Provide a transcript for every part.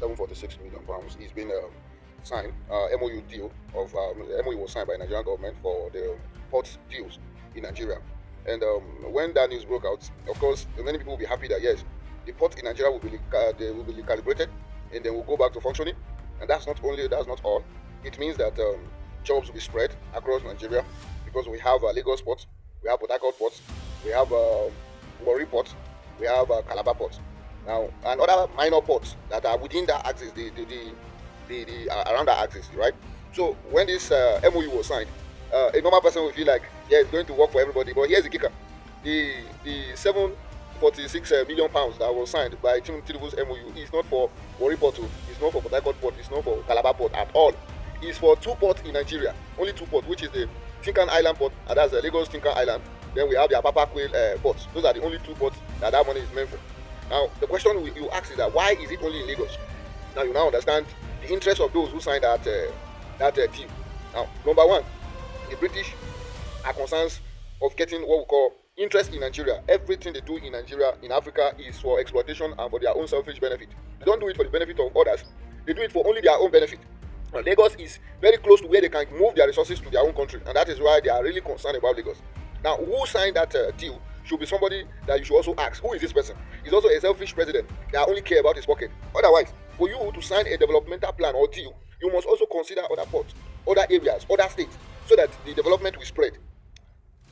£746 million is being signed. MOU deal of MOU was signed by the Nigerian government for the port deals in Nigeria. And when that news broke out, of course, many people will be happy that yes, the port in Nigeria they will be recalibrated, and then we'll go back to functioning. And that's not all. It means that jobs will be spread across Nigeria because we have Lagos port, we have Port Harcourt port, we have Warri port, we have Calabar port. Now, and other minor ports that are within that axis, around that axis, right? So when this MOU was signed, a normal person will feel like, yeah, it's going to work for everybody. But here's the kicker: the £746 million that was signed by Tinubu's MOU is not for Warri Port, it's not for Port Harcourt port, it's not for Calabar port at all. It's for two ports in Nigeria, only two ports, which is the Tinkan Island port, and that's the Lagos Tinkan Island. Then we have the Apapa Quail ports. Those are the only two ports that money is meant for. Now, the question you ask is that why is it only in Lagos? Now you now understand the interest of those who signed that deal. Now, number one, the British are concerned of getting what we call interest in Nigeria. Everything they do in Nigeria, in Africa, is for exploitation and for their own selfish benefit. They don't do it for the benefit of others. They do it for only their own benefit. Now, Lagos is very close to where they can move their resources to their own country, and that is why they are really concerned about Lagos. Now, who signed that deal should be somebody that you should also ask, who is this person? He's also a selfish president that only care about his pocket. Otherwise, for you to sign a developmental plan or deal, you must also consider other ports, other areas, other states, so that the development will spread.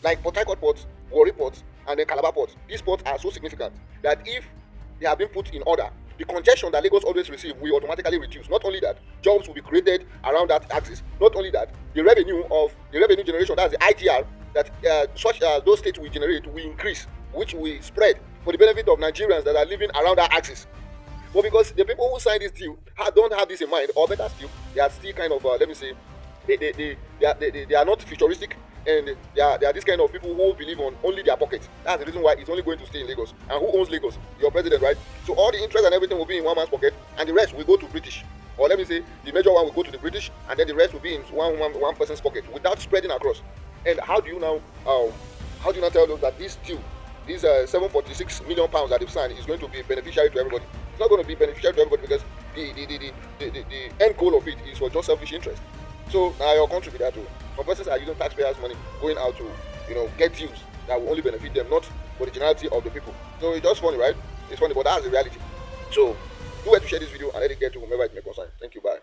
Like Port Harcourt port, Warri port, and then Calabar port. These ports are so significant that if they have been put in order, the congestion that Lagos always receive will automatically reduce. Not only that, jobs will be created around that axis. Not only that, the revenue generation, that's the ITR, that those states will generate will increase, which will spread for the benefit of Nigerians that are living around that axis. But because the people who signed this deal don't have this in mind, or better still, they are still kind of they are not futuristic, and they are this kind of people who believe on only their pockets. That's the reason why it's only going to stay in Lagos. And who owns Lagos? Your president, right? So all the interest and everything will be in one man's pocket, and the rest will go to British. Or let me say, the major one will go to the British, and then the rest will be in one person's pocket without spreading across. And how do you now tell them that this deal, these £746 million that they've signed, is going to be beneficiary to everybody? It's not going to be beneficiary to everybody because the end goal of it is for just selfish interest. So now your country be there too. Some persons are using taxpayers' money going out to get deals that will only benefit them, not for the generality of the people. So it's just funny, right? It's funny, but that's the reality. So do well to share this video and let it get to whomever it may concern. Thank you. Bye.